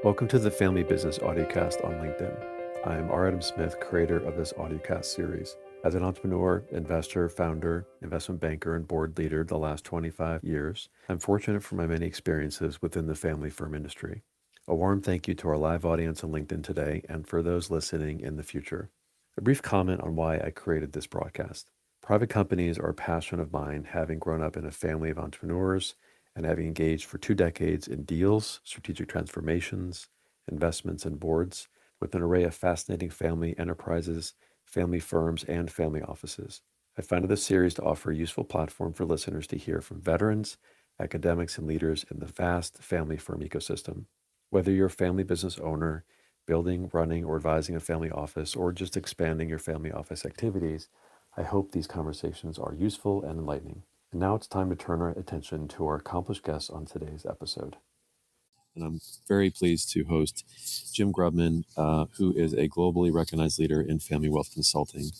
Welcome to the Family Business Audiocast on LinkedIn. I am R. Adam Smith, creator of this audiocast series. As an entrepreneur, investor, founder, investment banker, and board leader the last 25 years, I'm fortunate for my many experiences within the family firm industry. A warm thank you to our live audience on LinkedIn today and for those listening in the future. A brief comment on why I created this broadcast. Private companies are a passion of mine, having grown up in a family of entrepreneurs and having engaged for 2 decades in deals, strategic transformations, investments, and boards with an array of fascinating family enterprises, family firms, and family offices. I founded this series to offer a useful platform for listeners to hear from veterans, academics, and leaders in the vast family firm ecosystem. Whether you're a family business owner, building, running, or advising a family office, or just expanding your family office activities, I hope these conversations are useful and enlightening. And now it's time to turn our attention to our accomplished guests on today's episode. And I'm very pleased to host Jim Grubman, who is a globally recognized leader in family wealth consulting.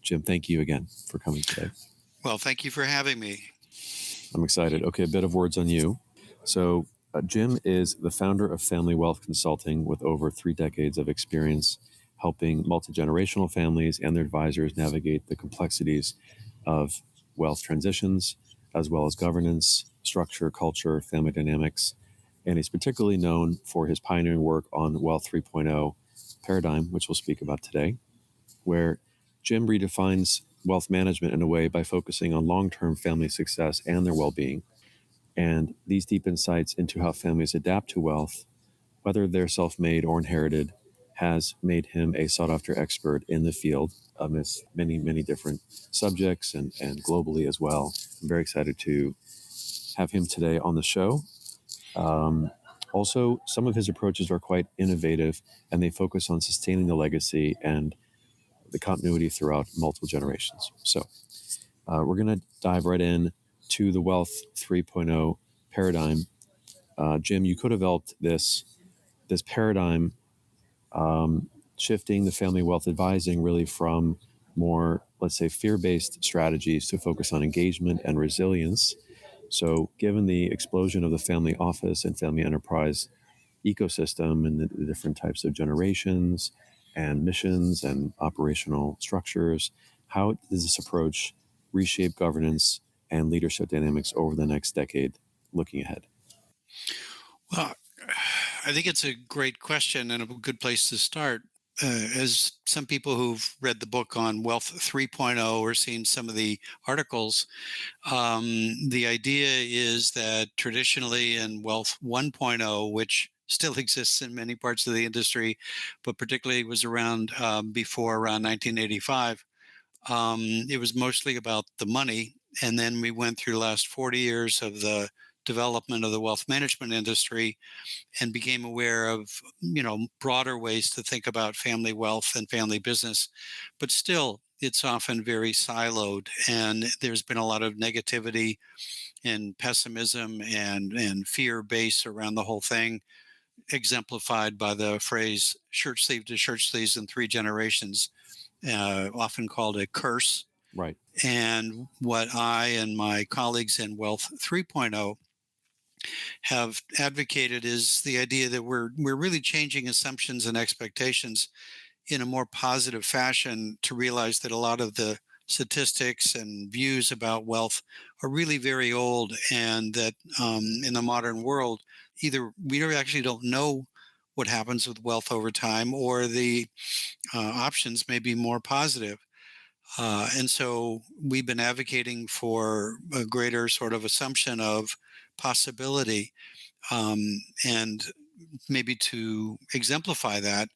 Jim, thank you again for coming today. Well, thank you for having me. I'm excited. Okay, a bit of words on you. So, Jim is the founder of Family Wealth Consulting with over 3 decades of experience helping multi-generational families and their advisors navigate the complexities of wealth transitions, as well as governance, structure, culture, family dynamics. And he's particularly known for his pioneering work on Wealth 3.0 paradigm, which we'll speak about today, where Jim redefines wealth management in a way by focusing on long-term family success and their well-being. And these deep insights into how families adapt to wealth, whether they're self-made or inherited, has made him a sought-after expert in the field amidst many, many different subjects and globally as well. I'm very excited to have him today on the show. Also, some of his approaches are quite innovative, and they focus on sustaining the legacy and the continuity throughout multiple generations. So we're going to dive right in to the Wealth 3.0 paradigm. Jim, you co-developed this paradigm, shifting the family wealth advising really from more, let's say, fear-based strategies to focus on engagement and resilience. So given the explosion of the family office and family enterprise ecosystem and the different types of generations and missions and operational structures, how does this approach reshape governance and leadership dynamics over the next decade looking ahead? Well, I think it's a great question and a good place to start. As some people who've read the book on Wealth 3.0 or seen some of the articles, the idea is that traditionally in Wealth 1.0, which still exists in many parts of the industry, but particularly was around before around 1985, it was mostly about the money. And then we went through the last 40 years of the development of the wealth management industry and became aware of broader ways to think about family wealth and family business, but still it's often very siloed, and there's been a lot of negativity and pessimism and fear base around the whole thing, exemplified by the phrase shirt sleeve to shirt sleeves in 3 generations, often called a curse. Right. And what I and my colleagues in Wealth 3.0 have advocated is the idea that we're really changing assumptions and expectations in a more positive fashion to realize that a lot of the statistics and views about wealth are really very old, and that in the modern world, either we actually don't know what happens with wealth over time, or the options may be more positive. And so we've been advocating for a greater sort of assumption of possibility. And maybe to exemplify that,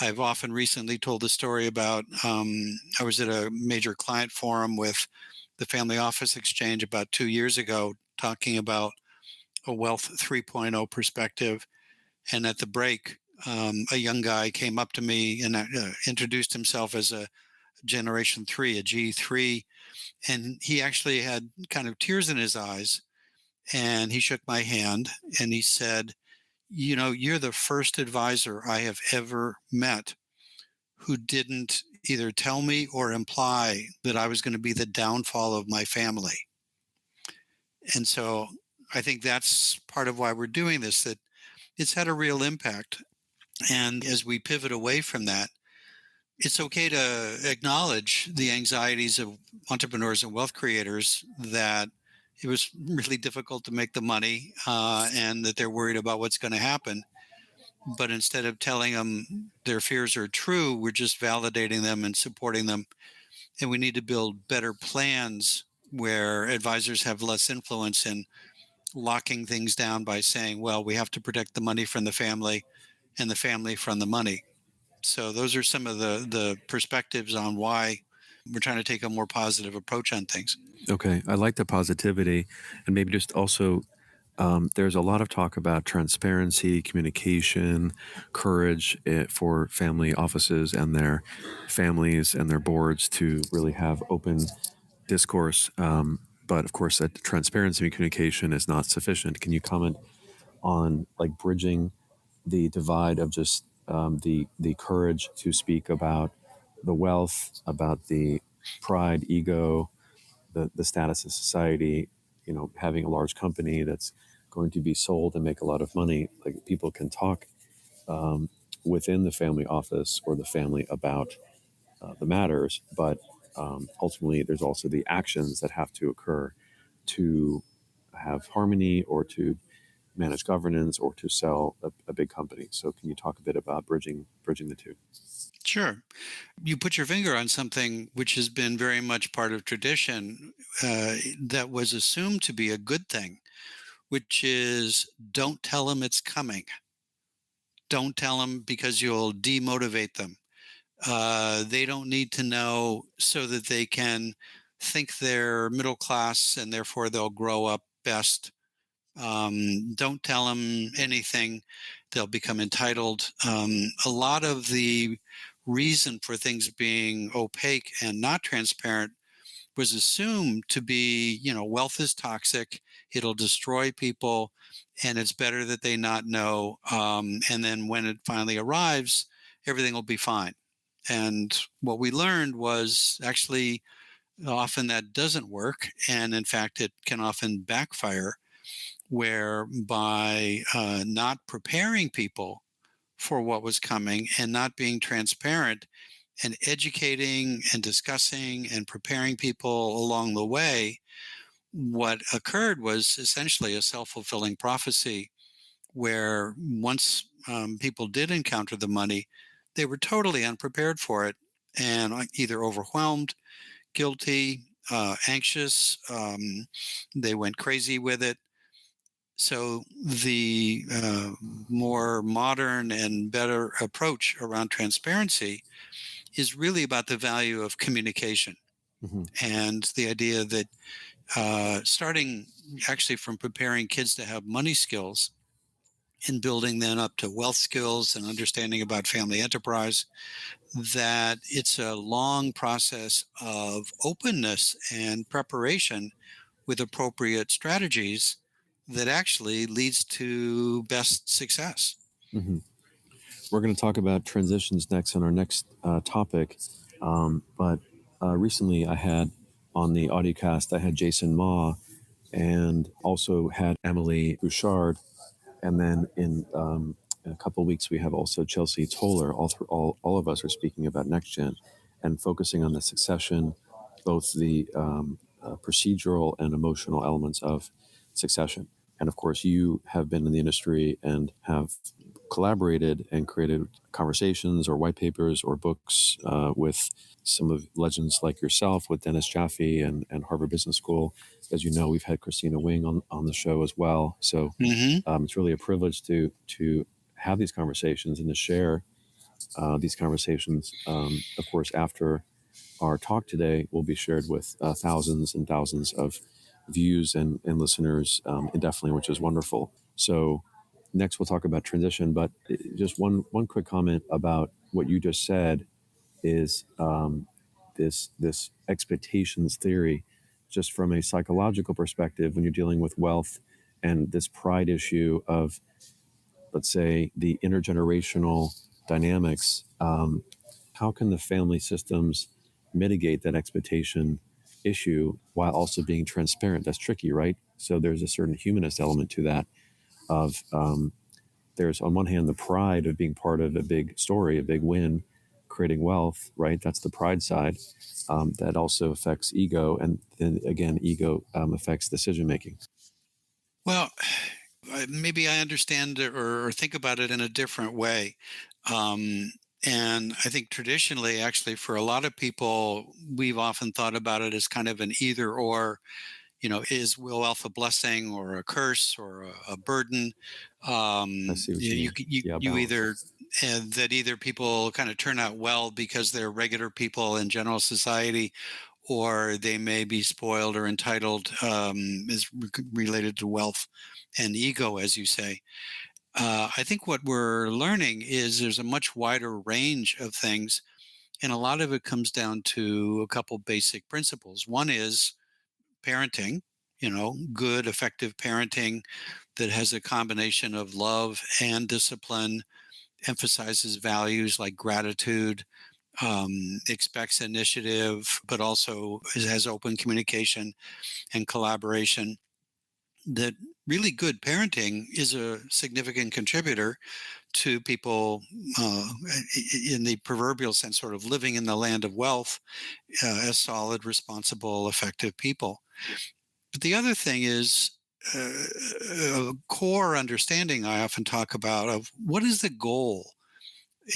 I've often recently told the story about I was at a major client forum with the Family Office Exchange about 2 years ago, talking about a Wealth 3.0 perspective. And at the break, a young guy came up to me and introduced himself as a Generation 3, a G3. And he actually had kind of tears in his eyes. And he shook my hand and he said, you're the first advisor I have ever met who didn't either tell me or imply that I was going to be the downfall of my family. And so I think that's part of why we're doing this, that it's had a real impact. And as we pivot away from that, it's okay to acknowledge the anxieties of entrepreneurs and wealth creators, that it was really difficult to make the money, and that they're worried about what's going to happen. But instead of telling them their fears are true, we're just validating them and supporting them. And we need to build better plans where advisors have less influence in locking things down by saying, well, we have to protect the money from the family and the family from the money. So those are some of the perspectives on why we're trying to take a more positive approach on things. Okay, I like the positivity, and maybe just also there's a lot of talk about transparency, communication, courage for family offices and their families and their boards to really have open discourse. But of course, that transparency and communication is not sufficient. Can you comment on like bridging the divide of just the courage to speak about the wealth, about the pride, ego, the status of society, having a large company that's going to be sold and make a lot of money. Like people can talk within the family office or the family about the matters, but ultimately there's also the actions that have to occur to have harmony or to manage governance or to sell a big company. So can you talk a bit about bridging the two? Sure. You put your finger on something which has been very much part of tradition, that was assumed to be a good thing, which is don't tell them it's coming. Don't tell them because you'll demotivate them. They don't need to know so that they can think they're middle class and therefore they'll grow up best. Don't tell them anything, they'll become entitled. A lot of the reason for things being opaque and not transparent was assumed to be, wealth is toxic, it'll destroy people, and it's better that they not know. And then when it finally arrives, everything will be fine. And what we learned was actually often that doesn't work. And in fact, it can often backfire, where by not preparing people for what was coming and not being transparent and educating and discussing and preparing people along the way, what occurred was essentially a self fulfilling prophecy, where once people did encounter the money, they were totally unprepared for it and either overwhelmed, guilty, anxious. They went crazy with it. So the more modern and better approach around transparency is really about the value of communication, Mm-hmm. and the idea that starting actually from preparing kids to have money skills and building them up to wealth skills and understanding about family enterprise, that it's a long process of openness and preparation with appropriate strategies that actually leads to best success. Mm-hmm. We're going to talk about transitions next on our next topic. But recently I had on the audiocast, I had Jason Ma and also had Emily Bouchard. And then in a couple of weeks, we have also Chelsea Toller. All of us are speaking about next gen and focusing on the succession, both the procedural and emotional elements of succession. And of course, you have been in the industry and have collaborated and created conversations or white papers or books with some of legends like yourself, with Dennis Jaffe and Harvard Business School. As you know, we've had Christina Wing on the show as well. So Mm-hmm. it's really a privilege to have these conversations and to share these conversations. Of course, after our talk today will be shared with thousands and thousands of views and listeners indefinitely, which is wonderful. So next we'll talk about transition, but just one quick comment about what you just said is this expectations theory, just from a psychological perspective, when you're dealing with wealth and this pride issue of, let's say, the intergenerational dynamics. How can the family systems mitigate that expectation issue while also being transparent? That's tricky, right? So there's a certain humanist element to that, of there's on one hand the pride of being part of a big story, a big win, creating wealth, right? That's the pride side. That also affects ego, and then again, ego affects decision making. Well, maybe I understand or think about it in a different way. Um, and I think traditionally, actually, for a lot of people, we've often thought about it as kind of an either or. Is wealth a blessing or a curse or a burden? I see what You, you you, mean. you Yeah, you balance. either that either people kind of turn out well because they're regular people in general society, or they may be spoiled or entitled, is related to wealth and ego, as you say. I think what we're learning is there's a much wider range of things, and a lot of it comes down to a couple basic principles. One is parenting, good, effective parenting that has a combination of love and discipline, emphasizes values like gratitude, expects initiative, but also has open communication and collaboration. That really good parenting is a significant contributor to people, in the proverbial sense, sort of living in the land of wealth, as solid, responsible, effective people. But the other thing is, a core understanding I often talk about of what is the goal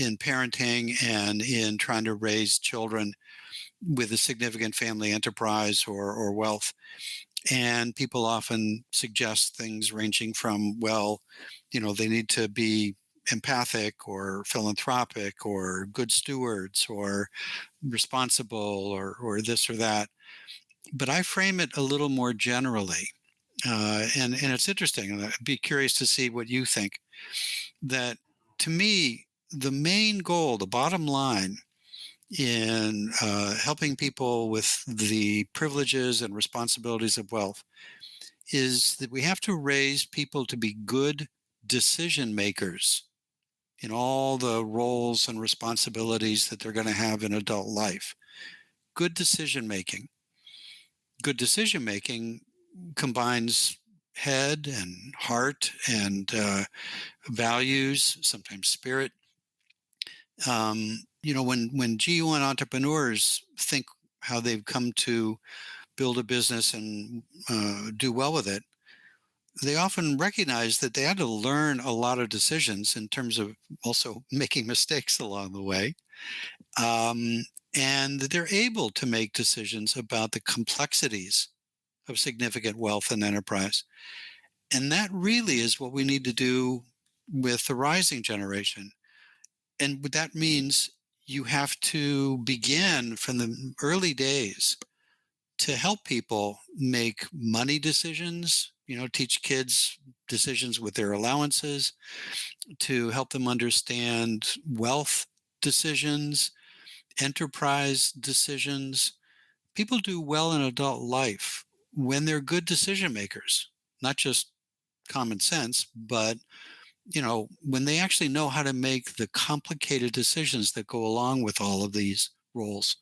in parenting and in trying to raise children with a significant family enterprise or wealth. And people often suggest things ranging from, well, they need to be empathic or philanthropic or good stewards or responsible or this or that. But I frame it a little more generally. And it's interesting, and I'd be curious to see what you think. That to me, the main goal, the bottom line in helping people with the privileges and responsibilities of wealth is that we have to raise people to be good decision makers in all the roles and responsibilities that they're going to have in adult life. Good decision making. Good decision making combines head and heart and values, sometimes spirit. When G1 entrepreneurs think how they've come to build a business and do well with it, they often recognize that they had to learn a lot of decisions in terms of also making mistakes along the way. Um, and that they're able to make decisions about the complexities of significant wealth and enterprise. And that really is what we need to do with the rising generation. And what that means, you have to begin from the early days to help people make money decisions, teach kids decisions with their allowances, to help them understand wealth decisions, enterprise decisions. People do well in adult life when they're good decision makers, not just common sense, but when they actually know how to make the complicated decisions that go along with all of these roles.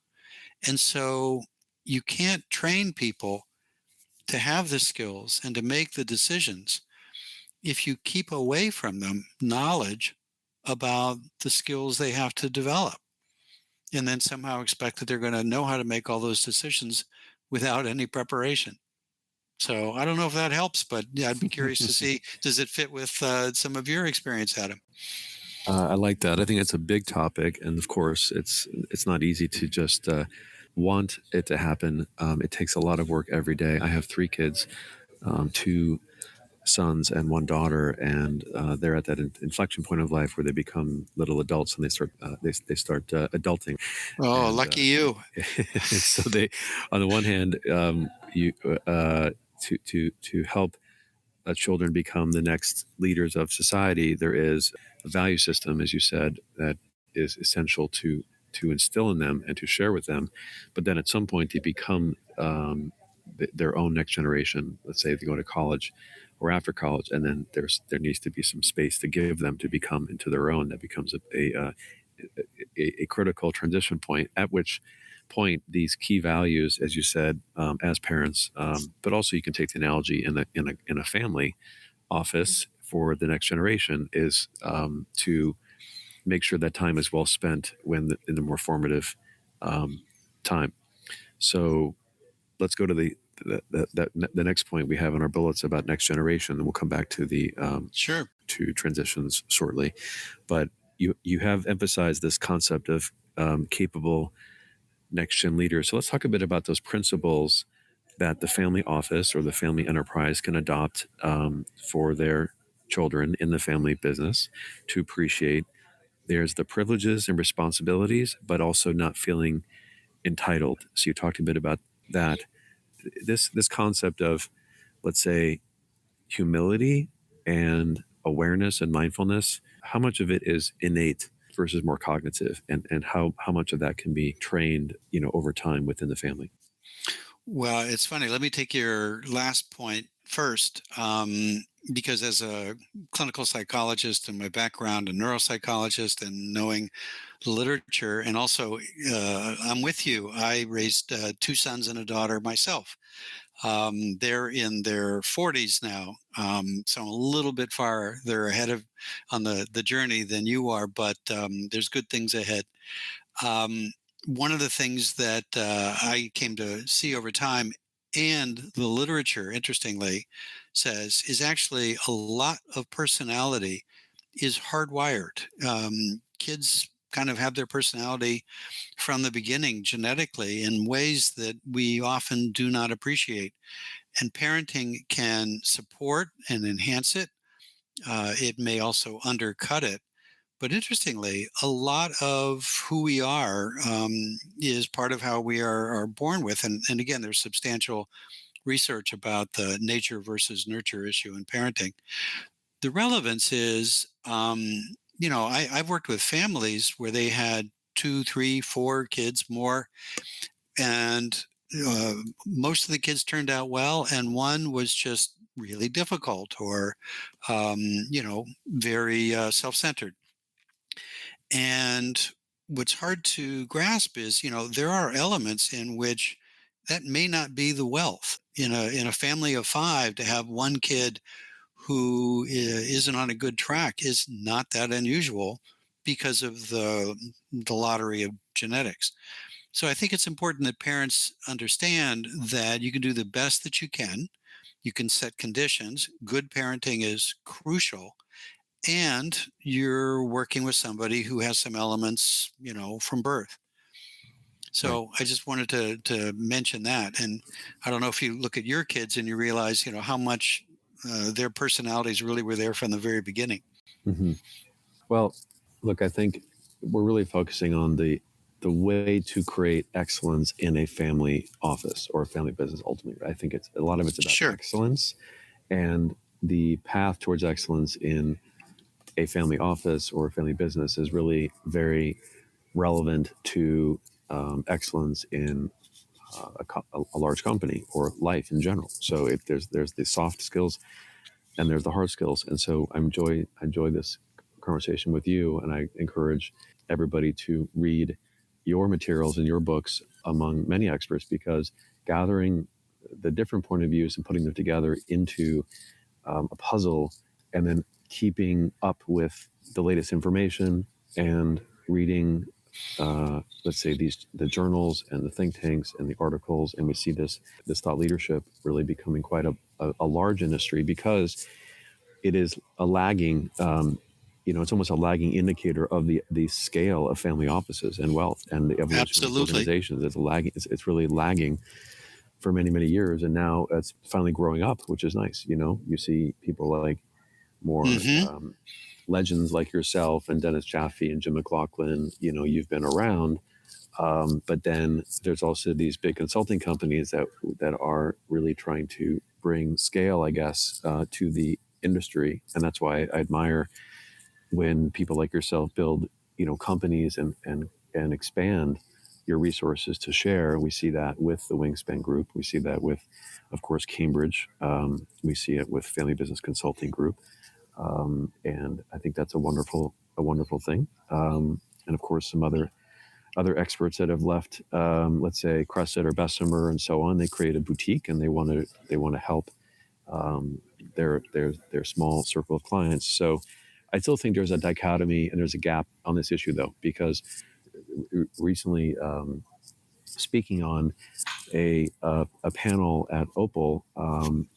And so you can't train people to have the skills and to make the decisions if you keep away from them knowledge about the skills they have to develop, and then somehow expect that they're going to know how to make all those decisions without any preparation. So I don't know if that helps, but yeah, I'd be curious to see, does it fit with some of your experience, Adam? I like that. I think it's a big topic, and of course, it's not easy to just want it to happen. It takes a lot of work every day. I have three kids, two sons and one daughter, and they're at that inflection point of life where they become little adults and they start adulting, Oh, and lucky you. so they, on the one hand, you to help children become the next leaders of society, there is a value system, as you said, that is essential to instill in them and to share with them. But then at some point, they become their own next generation. Let's say they go to college or after college, and then there needs to be some space to give them to become into their own. That becomes a critical transition point, at which point these key values, as you said, as parents, but also you can take the analogy in a family office for the next generation is to make sure that time is well spent in the more formative time. So let's go to the next point we have in our bullets about next generation, and we'll come back to the Sure. to transitions shortly. But you have emphasized this concept of capable next gen leaders. So let's talk a bit about those principles that the family office or the family enterprise can adopt for their children in the family business to appreciate. There's the privileges and responsibilities, but also not feeling entitled. So you talked a bit about that. This concept of, let's say, humility and awareness and mindfulness, how much of it is innate versus more cognitive, and how much of that can be trained, over time within the family? Well, it's funny. Let me take your last point first, because as a clinical psychologist and my background, a neuropsychologist, and knowing literature, and also I'm with you. I raised two sons and a daughter myself. They're in their 40s now, so I'm a little bit farther ahead of on the journey than you are, but there's good things ahead. Um, One of the things that I came to see over time, and the literature, interestingly, says is actually a lot of personality is hardwired. Kids kind of have their personality from the beginning genetically in ways that we often do not appreciate. And parenting can support and enhance it. It may also undercut it. But interestingly, a lot of who we are is part of how we are born with. And again, there's substantial research about the nature versus nurture issue in parenting. The relevance is, I've worked with families where they had two, three, four kids more, and uh, most of the kids turned out well, and one was just really difficult or, um, very self-centered. And what's hard to grasp is, there are elements in which that may not be the wealth in a family of five. To have one kid who isn't on a good track is not that unusual because of the lottery of genetics. So I think it's important that parents understand that you can do the best that you can. You can set conditions. Good parenting is crucial, and you're working with somebody who has some elements, from birth. Right. So I just wanted to mention that. And I don't know if you look at your kids and you realize, how much their personalities really were there from the very beginning. Hmm. Well, look, I think we're really focusing on the way to create excellence in a family office or a family business. Ultimately, I think it's a lot of it's about Sure. excellence, and the path towards excellence in a family office or a family business is really very relevant to excellence in a large company or life in general. So if there's the soft skills and there's the hard skills, and so I enjoy this conversation with you, and I encourage everybody to read your materials and your books among many experts, because gathering the different point of views and putting them together into a puzzle, and then keeping up with the latest information and reading, let's say, the journals and the think tanks and the articles, and we see this thought leadership really becoming quite a large industry, because it is a lagging. It's almost a lagging indicator of the scale of family offices and wealth and the evolution of these Absolutely. organizations. It's a lagging. It's really lagging for many, many years, and now it's finally growing up, which is nice. You see people like more Hmm. legends like yourself and Dennis Jaffe and Jim McLaughlin. You've been around, but then there's also these big consulting companies that are really trying to bring scale, I guess, to the industry, and that's why I admire when people like yourself build, companies and expand your resources to share. We see that with the Wingspan Group. We see that with, of course, Cambridge. We see it with Family Business Consulting Group, and I think that's a wonderful thing. And of course, some other experts that have left, let's say Crescent or Bessemer and so on. They create a boutique, and they want to help, their small circle of clients. So I still think there's a dichotomy and there's a gap on this issue, though, because recently, speaking on a panel at Opal,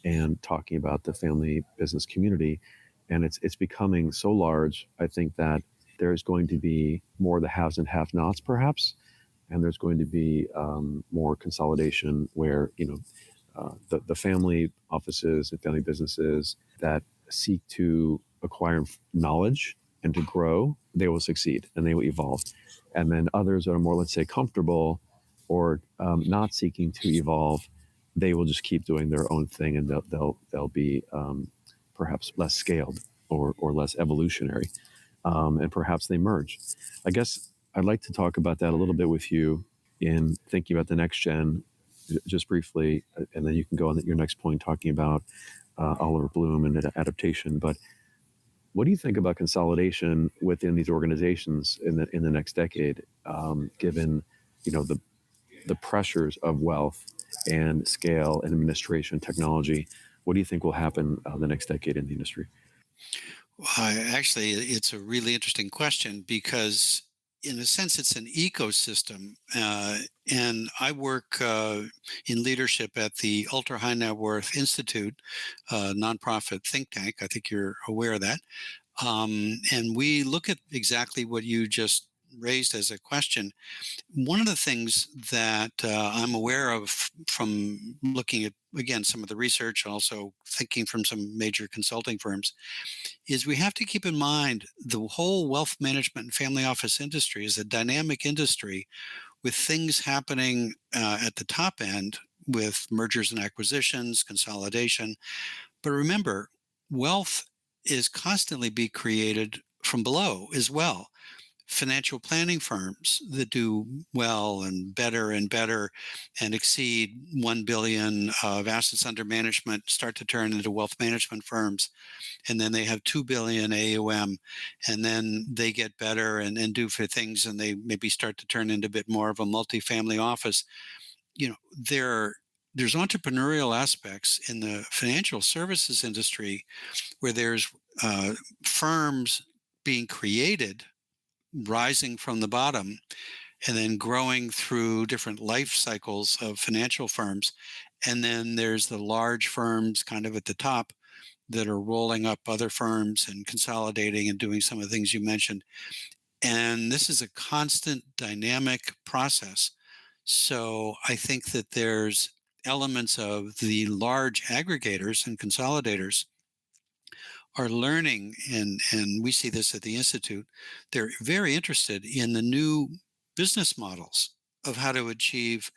and talking about the family business community, and it's becoming so large. I think that there's going to be more the haves and have-nots, perhaps, and there's going to be more consolidation where the family offices and family businesses that seek to acquire knowledge and to grow, they will succeed and they will evolve. And then others that are more, let's say, comfortable or not seeking to evolve, they will just keep doing their own thing, and they'll be perhaps less scaled or less evolutionary, and perhaps they merge. I guess I'd like to talk about that a little bit with you in thinking about the next gen, just briefly, and then you can go on your next point talking about Oliver Bloom and adaptation. But what do you think about consolidation within these organizations in the next decade, given the pressures of wealth and scale and administration technology? What do you think will happen the next decade in the industry? Actually, it's a really interesting question because, in a sense, it's an ecosystem. And I work in leadership at the Ultra High Net Worth Institute, nonprofit think tank. I think you're aware of that. And we look at exactly what you just raised as a question. One of the things that I'm aware of from looking at, again, some of the research, also thinking from some major consulting firms, is we have to keep in mind the whole wealth management and family office industry is a dynamic industry with things happening at the top end with mergers and acquisitions, consolidation. But remember, wealth is constantly being created from below as well. Financial planning firms that do well and better and exceed 1 billion of assets under management start to turn into wealth management firms, and then they have 2 billion AUM, and then they get better and do for things, and they maybe start to turn into a bit more of a multifamily office. There's entrepreneurial aspects in the financial services industry where there's firms being created, rising from the bottom, and then growing through different life cycles of financial firms. And then there's the large firms kind of at the top that are rolling up other firms and consolidating and doing some of the things you mentioned. And this is a constant dynamic process. So I think that there's elements of the large aggregators and consolidators are learning, and we see this at the Institute. They're very interested in the new business models of how to achieve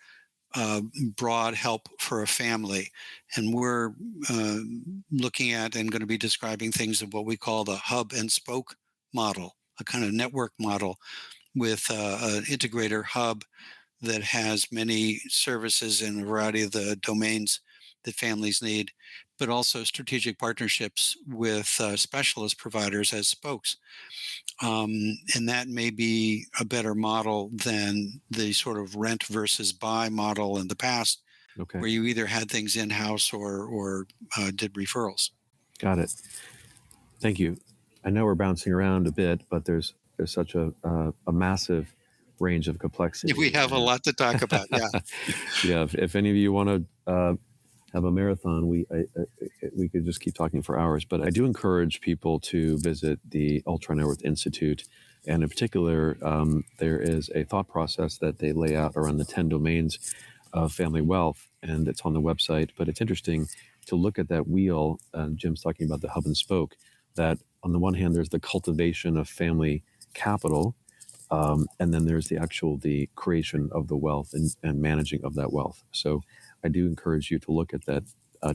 uh, broad help for a family. And we're uh, looking at and going to be describing things of what we call the hub and spoke model, a kind of network model with an integrator hub that has many services in a variety of the domains that families need, but also strategic partnerships with specialist providers as spokes. And that may be a better model than the sort of rent versus buy model in the past, Okay, where you either had things in house or did referrals. got it. Thank you. I know we're bouncing around a bit, but there's such a massive range of We complexity. have a And lot to talk about. Yeah, yeah, if any of you want to have a marathon, we could just keep talking for hours. But I do encourage people to visit the Ultra Net Worth Institute, and in particular, there is a thought process that they lay out around the 10 domains of family wealth, and it's on the website. But it's interesting to look at that wheel. Jim's talking about the hub and spoke. That on the one hand, there's the cultivation of family capital, and then there's the creation of the wealth and managing of that wealth. So I do encourage you to look at that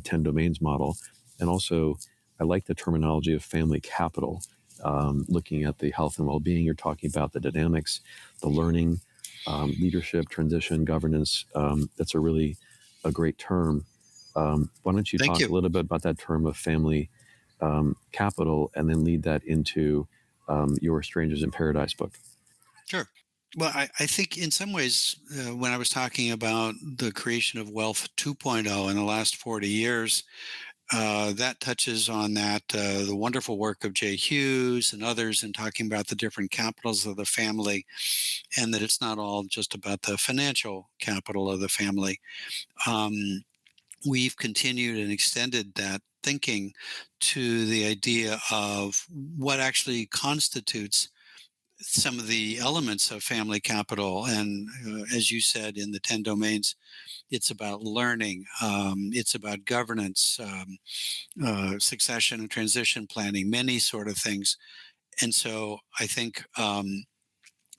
10 domains model. And also, I like the terminology of family capital, looking at the health and well-being. You're talking about the dynamics, the learning, leadership, transition, governance. That's a great term. Why don't you thank talk you. a little bit about that term of family capital, and then lead that into your Strangers in Paradise book? Sure. Well, I think in some ways, when I was talking about the creation of Wealth 2.0 in the last 40 years, that touches on the wonderful work of Jay Hughes and others in talking about the different capitals of the family, and that it's not all just about the financial capital of the family. Um, we've continued and extended that thinking to the idea of what actually constitutes some of the elements of family capital. And as you said, in the 10 domains, it's about learning, it's about governance, succession and transition planning, many sort of things. And so I think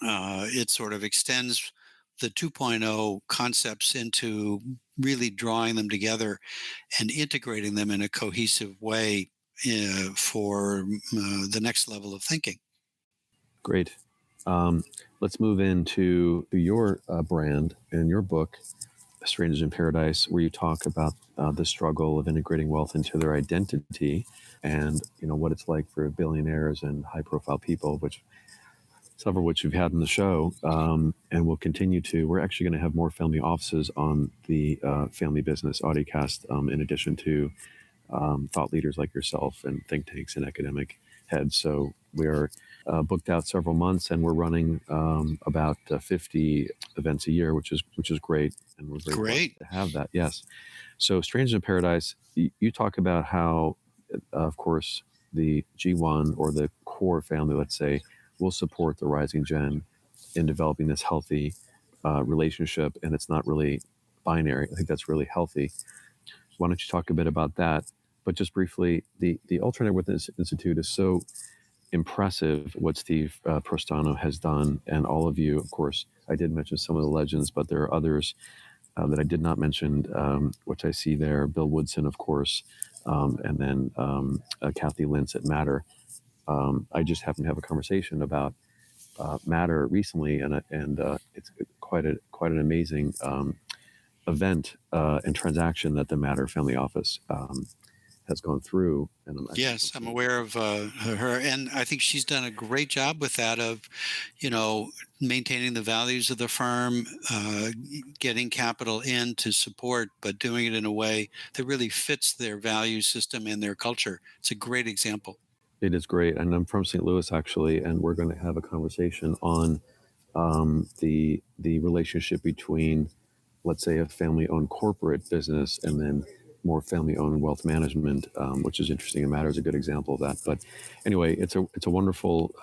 it sort of extends the 2.0 concepts into really drawing them together and integrating them in a cohesive way for the next level of thinking. Great. Um, let's move into your brand and your book, Strangers in Paradise, where you talk about the struggle of integrating wealth into their identity, and what it's like for billionaires and high-profile people, which several of which you've had in the show, and we'll continue to. We're actually going to have more family offices on the Family Business Audiocast, in addition to thought leaders like yourself and think tanks and academic heads. So we're booked out several months, and we're running about 50 events a year, which is great, and we're very blessed Great. to have that. Yes. So, Strangers in Paradise, you talk about how, of course, the G1 or the core family, let's say, will support the rising gen in developing this healthy relationship, and it's not really binary. I think that's really healthy. Why don't you talk a bit about that? But just briefly, the Alternative Witness Institute is so impressive what Steve Prostano has done, and all of you, of course. I did mention some of the legends, but there are others that I did not mention, which I see there. Bill Woodson, of course, and then Kathy Lentz at Matter. I just happened to have a conversation about Matter recently, and it's quite an amazing event and transaction that the Matter family office has gone through. And I think Yes, folks I'm will. aware of her, and I think she's done a great job with that of, you know, maintaining the values of the firm, getting capital in to support, but doing it in a way that really fits their value system and their culture. It's a great example. It is great, and I'm from St. Louis actually, and we're going to have a conversation on the relationship between, let's say, a family-owned corporate business and then more family-owned wealth management, which is interesting. And Matter is a good example of that. But anyway, it's a wonderful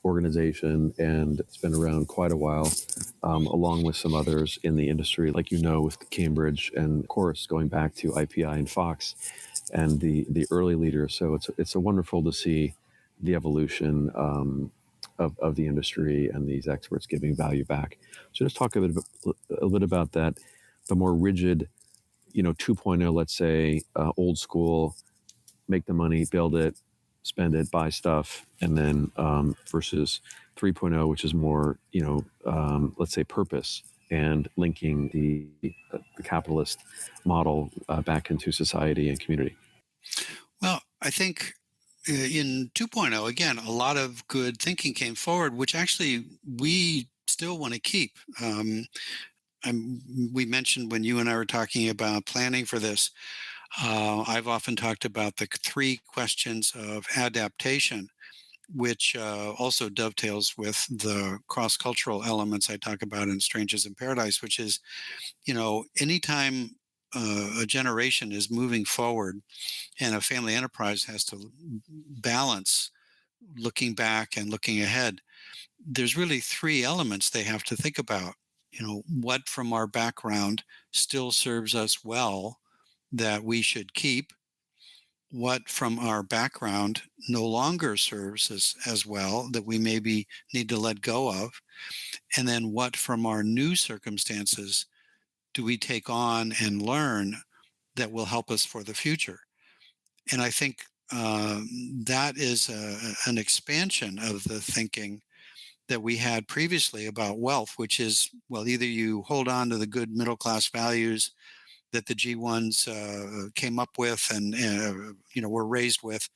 organization, and it's been around quite a while, along with some others in the industry, like with Cambridge, and of course going back to IPI and Fox, and the early leaders. So it's a wonderful to see the evolution of the industry and these experts giving value back. So just talk a bit about that, the more rigid, 2.0, let's say, old school, make the money, build it, spend it, buy stuff, and then versus 3.0, which is more, let's say, purpose and linking the capitalist model back into society and community. Well, I think in 2.0, again, a lot of good thinking came forward, which actually we still want to keep. We mentioned when you and I were talking about planning for this, I've often talked about the three questions of adaptation, which also dovetails with the cross cultural elements I talk about in Strangers in Paradise, which is, anytime a generation is moving forward and a family enterprise has to balance looking back and looking ahead, there's really three elements they have to think about. What from our background still serves us well that we should keep, what from our background no longer serves us as well that we maybe need to let go of, and then what from our new circumstances do we take on and learn that will help us for the future. And I think that is an expansion of the thinking that we had previously about wealth, which is, well, either you hold on to the good middle class values that the G1s came up with and were raised with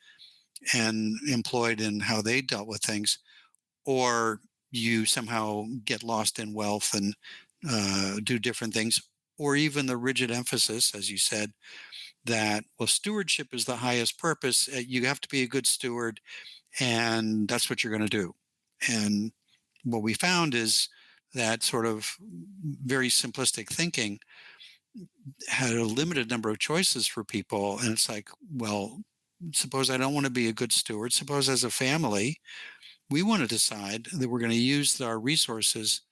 and employed in how they dealt with things, or you somehow get lost in wealth and do different things, or even the rigid emphasis, as you said, that, well, stewardship is the highest purpose. You have to be a good steward, and that's what you're going to do. And what we found is that sort of very simplistic thinking had a limited number of choices for people. And it's like, well, suppose I don't want to be a good steward. Suppose as a family, we want to decide that we're going to use our resources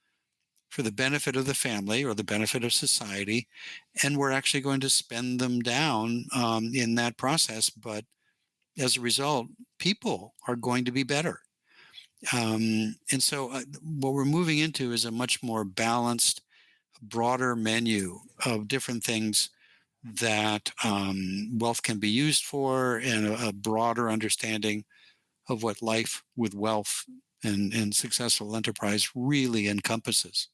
for the benefit of the family or the benefit of society, and we're actually going to spend them down in that process. But as a result, people are going to be better. And so, what we're moving into is a much more balanced, broader menu of different things that wealth can be used for, and a broader understanding of what life with wealth and successful enterprise really encompasses.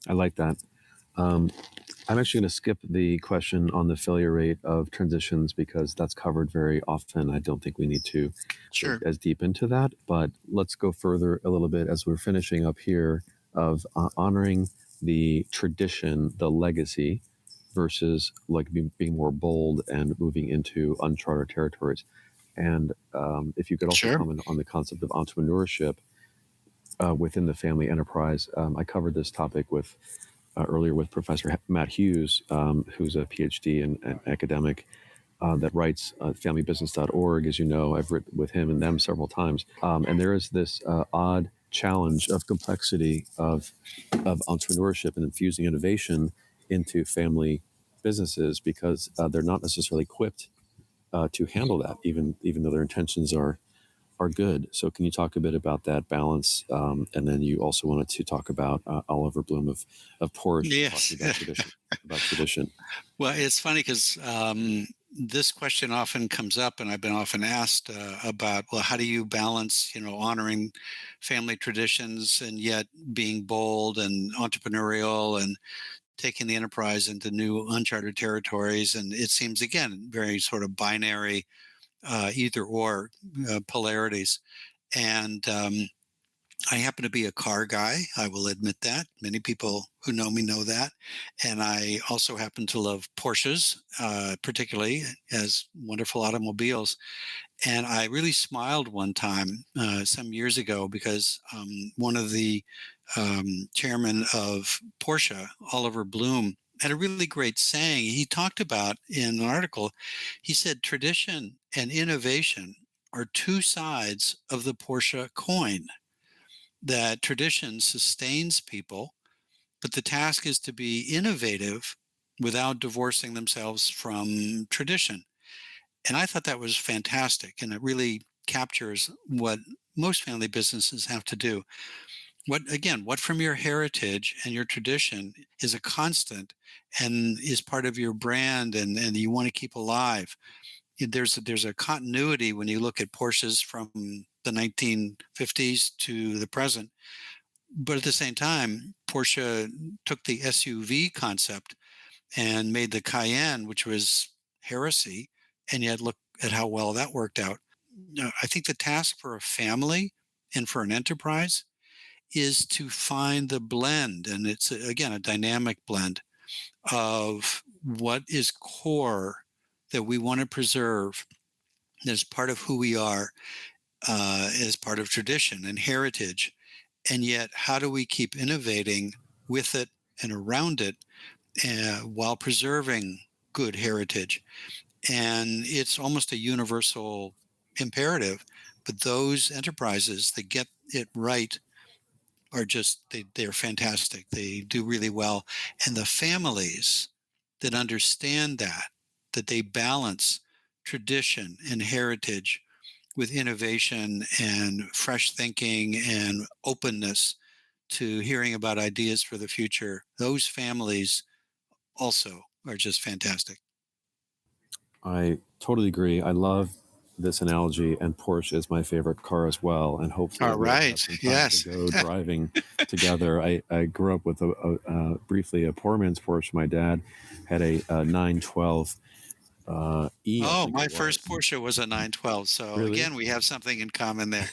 I like that. Um, I'm actually going to skip the question on the failure rate of transitions because that's covered very often. I don't think we need to go Sure. as deep into that, but let's go further a little bit as we're finishing up here of honoring the tradition, the legacy, versus like being more bold and moving into uncharted territories. And if you could also Sure. comment on the concept of entrepreneurship within the family enterprise. I covered this topic with earlier with Professor Matt Hughes, who's a PhD and academic that writes familybusiness.org. As you know, I've written with him and them several times. And there is this odd challenge of complexity of entrepreneurship and infusing innovation into family businesses because they're not necessarily equipped to handle that, even though their intentions are good. So, can you talk a bit about that balance? And then you also wanted to talk about Oliver Bloom of Porsche Yes. talking about tradition. About tradition. Well, it's funny because this question often comes up, and I've been often asked about, well, how do you balance, honoring family traditions and yet being bold and entrepreneurial and taking the enterprise into new uncharted territories? And it seems, again, very sort of binary, either or polarities. And I happen to be a car guy. I will admit that. Many people who know me know that. And I also happen to love Porsches, particularly as wonderful automobiles. And I really smiled one time some years ago because one of the chairman of Porsche, Oliver Bloom, had a really great saying. He talked about in an article, he said, tradition and innovation are two sides of the Porsche coin, that tradition sustains people, but the task is to be innovative without divorcing themselves from tradition. And I thought that was fantastic. And it really captures what most family businesses have to do. What from your heritage and your tradition is a constant and is part of your brand, and you want to keep alive. There's a continuity when you look at Porsches from the 1950s to the present, but at the same time, Porsche took the SUV concept and made the Cayenne, which was heresy, and yet look at how well that worked out. I think the task for a family and for an enterprise is to find the blend, and it's again a dynamic blend of what is core that we want to preserve as part of who we are, as part of tradition and heritage, and yet how do we keep innovating with it and around it while preserving good heritage. And it's almost a universal imperative, but those enterprises that get it right are just they're fantastic. They do really well. And the families that understand that they balance tradition and heritage with innovation and fresh thinking and openness to hearing about ideas for the future, those families also are just fantastic. I totally agree. I love this analogy, and Porsche is my favorite car as well. And hopefully, All we'll right. have some time to Yes. go driving together. I grew up with briefly a poor man's Porsche. My dad had a 912 I Oh, think my it first was. Porsche was a 912. So Really? again, we have something in common there.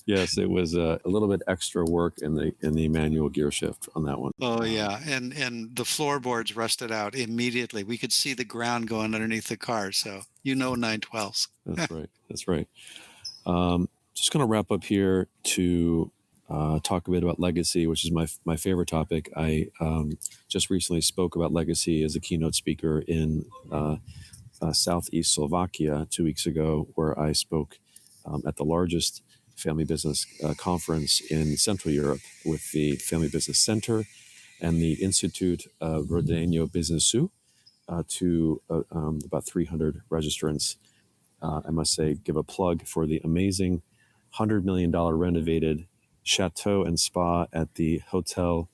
Yes, it was a little bit extra work in the manual gear shift on that one. Oh yeah, and the floorboards rusted out immediately. We could see the ground going underneath the car. So 912s. That's right. That's right. Just going to wrap up here to talk a bit about legacy, which is my favorite topic. I just recently spoke about legacy as a keynote speaker in southeast Slovakia 2 weeks ago, where I spoke at the largest family business conference in Central Europe with the Family Business Center and the Institute of Rodinho Businessu to about 300 registrants. I must say, give a plug for the amazing $100 million renovated chateau and spa at the Hotel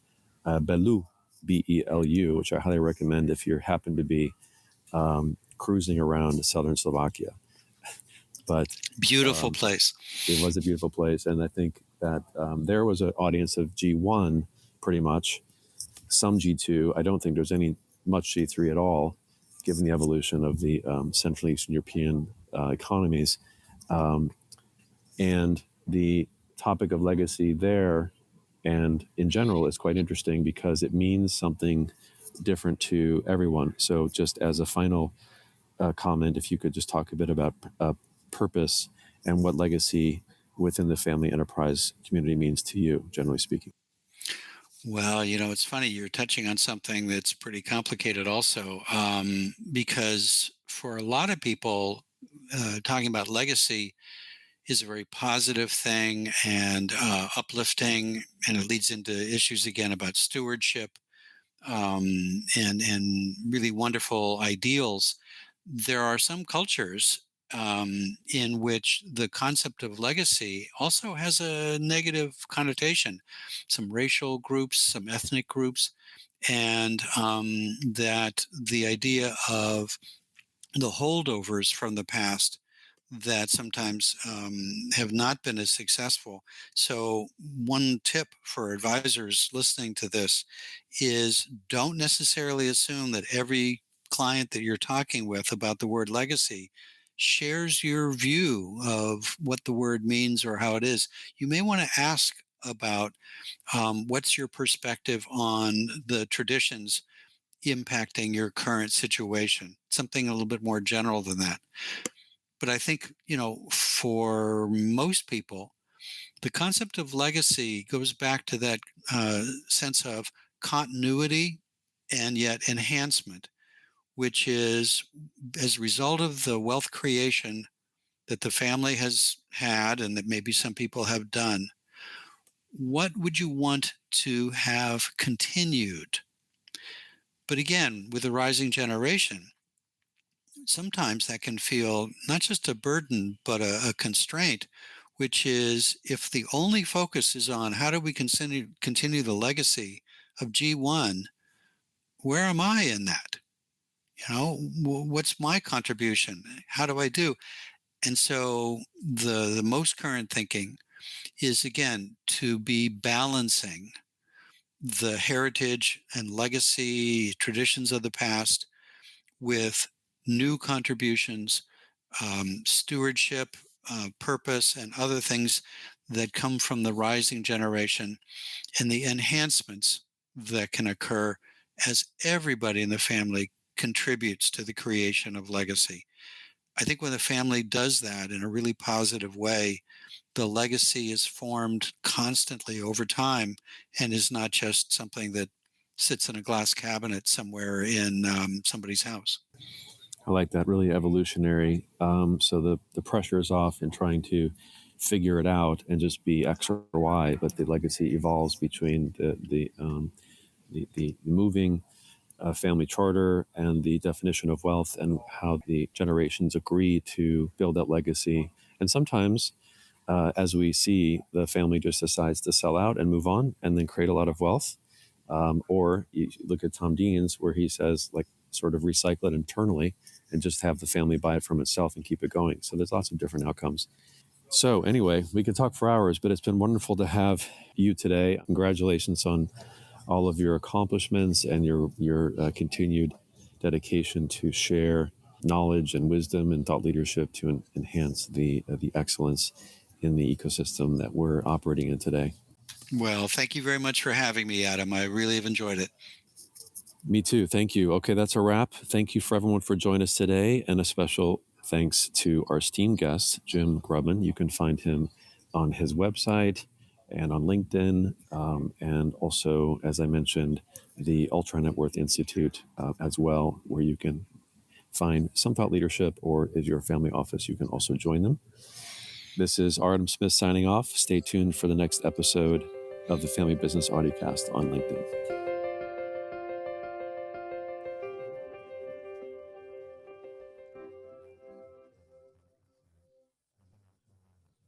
Belu, Belu, which I highly recommend if you happen to be cruising around southern Slovakia. But Beautiful place. it was a beautiful place, and I think that there was an audience of G1, pretty much, some G2. I don't think there's any much G3 at all, given the evolution of the Central Eastern European economies. And the topic of legacy there and in general is quite interesting because it means something different to everyone. So, just as a final comment, if you could just talk a bit about purpose and what legacy within the family enterprise community means to you, generally speaking. Well, it's funny. You're touching on something that's pretty complicated also, because for a lot of people, talking about legacy is a very positive thing and uplifting, and it leads into issues again about stewardship, and really wonderful ideals. There are some cultures in which the concept of legacy also has a negative connotation. Some racial groups, some ethnic groups, and that the idea of the holdovers from the past that sometimes have not been as successful. So, one tip for advisors listening to this is don't necessarily assume that every client that you're talking with about the word legacy shares your view of what the word means or how it is. You may want to ask about what's your perspective on the traditions impacting your current situation, something a little bit more general than that. But I think, for most people, the concept of legacy goes back to that sense of continuity and yet enhancement, which is as a result of the wealth creation that the family has had and that maybe some people have done. What would you want to have continued? But again, with the rising generation, sometimes that can feel not just a burden, but a constraint, which is if the only focus is on how do we continue the legacy of G1, where am I in that? What's my contribution? How do I do? And so the most current thinking is again to be balancing the heritage and legacy traditions of the past with new contributions, stewardship, purpose, and other things that come from the rising generation, and the enhancements that can occur as everybody in the family contributes to the creation of legacy. I think when the family does that in a really positive way, the legacy is formed constantly over time and is not just something that sits in a glass cabinet somewhere in somebody's house. I like that, really evolutionary. So the pressure is off in trying to figure it out and just be X or Y, but the legacy evolves between the moving family charter and the definition of wealth and how the generations agree to build that legacy. And sometimes, as we see, the family just decides to sell out and move on and then create a lot of wealth. Or you look at Tom Dean's where he says, like, sort of recycle it internally and just have the family buy it from itself and keep it going. So there's lots of different outcomes. So anyway, we could talk for hours, but it's been wonderful to have you today. Congratulations on all of your accomplishments and your continued dedication to share knowledge and wisdom and thought leadership to enhance the excellence in the ecosystem that we're operating in today. Well, thank you very much for having me, Adam. I really have enjoyed it. Me too. Thank you. Okay, that's a wrap. Thank you for everyone for joining us today, and a special thanks to our esteemed guest, Jim Grubman. You can find him on his website and on LinkedIn, and also, as I mentioned, the Ultra Net Worth Institute as well, where you can find some thought leadership, or if you're a family office, you can also join them. This is Adam Smith signing off. Stay tuned for the next episode of the Family Business Audiocast on LinkedIn.